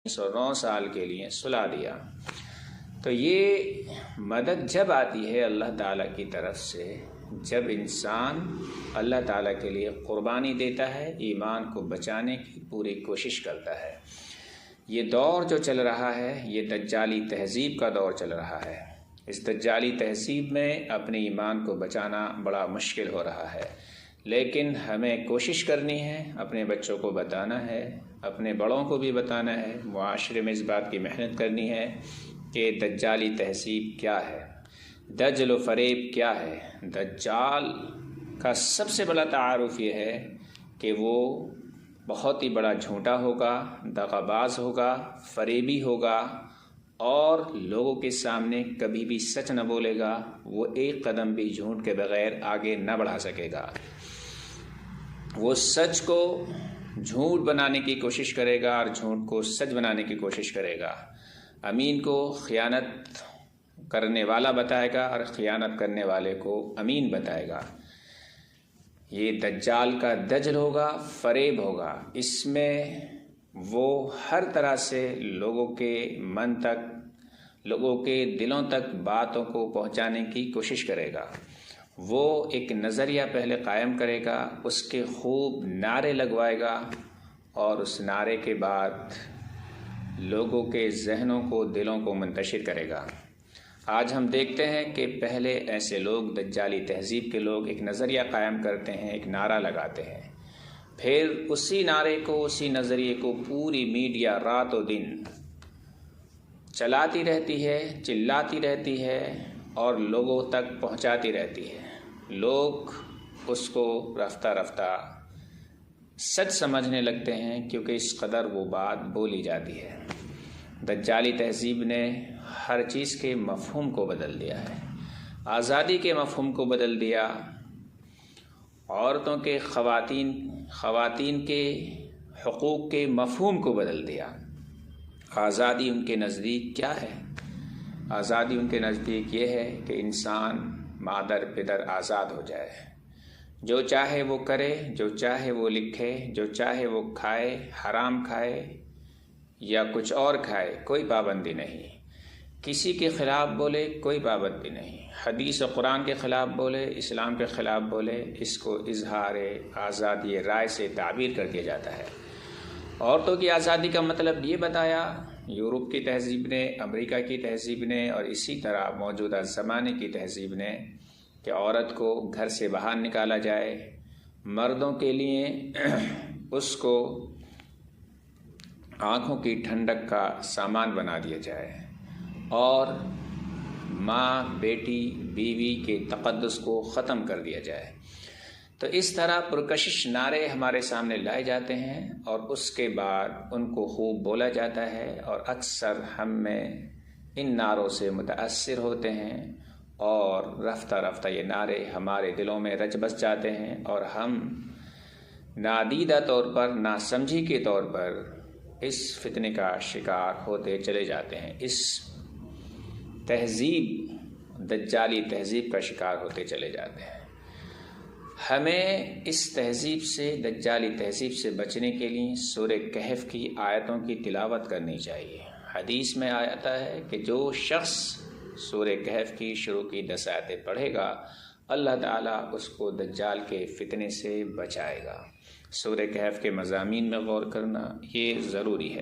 109 سال کے لیے سلا دیا۔ تو یہ مدد جب آتی ہے اللہ تعالیٰ کی طرف سے، جب انسان اللہ تعالیٰ کے لیے قربانی دیتا ہے، ایمان کو بچانے کی پوری کوشش کرتا ہے۔ یہ دور جو چل رہا ہے، یہ دجالی تہذیب کا دور چل رہا ہے۔ اس دجالی تہذیب میں اپنے ایمان کو بچانا بڑا مشکل ہو رہا ہے، لیکن ہمیں کوشش کرنی ہے، اپنے بچوں کو بتانا ہے، اپنے بڑوں کو بھی بتانا ہے، معاشرے میں اس بات کی محنت کرنی ہے کہ دجالی تہذیب کیا ہے، دجل و فریب کیا ہے۔ دجال کا سب سے بڑا تعارف یہ ہے کہ وہ بہت ہی بڑا جھوٹا ہوگا، دغا باز ہوگا، فریبی ہوگا، اور لوگوں کے سامنے کبھی بھی سچ نہ بولے گا۔ وہ ایک قدم بھی جھوٹ کے بغیر آگے نہ بڑھا سکے گا۔ وہ سچ کو جھوٹ بنانے کی کوشش کرے گا اور جھوٹ کو سچ بنانے کی کوشش کرے گا۔ امین کو خیانت کرنے والا بتائے گا اور خیانت کرنے والے کو امین بتائے گا۔ یہ دجال کا دجل ہوگا، فریب ہوگا۔ اس میں وہ ہر طرح سے لوگوں کے من تک، لوگوں کے دلوں تک باتوں کو پہنچانے کی کوشش کرے گا۔ وہ ایک نظریہ پہلے قائم کرے گا، اس کے خوب نعرے لگوائے گا، اور اس نعرے کے بعد لوگوں کے ذہنوں کو، دلوں کو منتشر کرے گا۔ آج ہم دیکھتے ہیں کہ پہلے ایسے لوگ، دجالی تہذیب کے لوگ، ایک نظریہ قائم کرتے ہیں، ایک نعرہ لگاتے ہیں، پھر اسی نعرے کو، اسی نظریے کو پوری میڈیا رات و دن چلاتی رہتی ہے، چلاتی رہتی ہے اور لوگوں تک پہنچاتی رہتی ہے۔ لوگ اس کو رفتہ رفتہ سچ سمجھنے لگتے ہیں، کیونکہ اس قدر وہ بات بولی جاتی ہے۔ دجالی تہذیب نے ہر چیز کے مفہوم کو بدل دیا ہے۔ آزادی کے مفہوم کو بدل دیا، عورتوں کے، خواتین کے حقوق کے مفہوم کو بدل دیا۔ آزادی ان کے نزدیک کیا ہے؟ آزادی ان کے نزدیک یہ ہے کہ انسان مادر پدر آزاد ہو جائے، جو چاہے وہ کرے، جو چاہے وہ لکھے، جو چاہے وہ کھائے، حرام کھائے یا کچھ اور کھائے، کوئی پابندی نہیں۔ کسی کے خلاف بولے، کوئی پابندی نہیں۔ حدیث و قرآن کے خلاف بولے، اسلام کے خلاف بولے، اس کو اظہار آزادی رائے سے تعبیر کر دیا جاتا ہے۔ عورتوں کی آزادی کا مطلب یہ بتایا یورپ کی تہذیب نے، امریکہ کی تہذیب نے، اور اسی طرح موجودہ زمانے کی تہذیب نے، کہ عورت کو گھر سے باہر نکالا جائے، مردوں کے لیے اس کو آنکھوں کی ٹھنڈک کا سامان بنا دیا جائے، اور ماں، بیٹی، بیوی کے تقدس کو ختم کر دیا جائے۔ تو اس طرح پرکشش نعرے ہمارے سامنے لائے جاتے ہیں، اور اس کے بعد ان کو خوب بولا جاتا ہے، اور اکثر ہم میں ان نعروں سے متاثر ہوتے ہیں، اور رفتہ رفتہ یہ نعرے ہمارے دلوں میں رچ بس جاتے ہیں، اور ہم نادیدہ طور پر، ناسمجھی کے طور پر اس فتنے کا شکار ہوتے چلے جاتے ہیں، اس تہذیب، دجالی تہذیب کا شکار ہوتے چلے جاتے ہیں۔ ہمیں اس تہذیب سے، دجالی تہذیب سے بچنے کے لیے سورہ کہف کی آیتوں کی تلاوت کرنی چاہیے۔ حدیث میں آتا ہے کہ جو شخص سورہ کہف کی شروع کی 10 آیتیں پڑھے گا، اللہ تعالیٰ اس کو دجال کے فتنے سے بچائے گا۔ سورہ کہف کے مضامین میں غور کرنا یہ ضروری ہے۔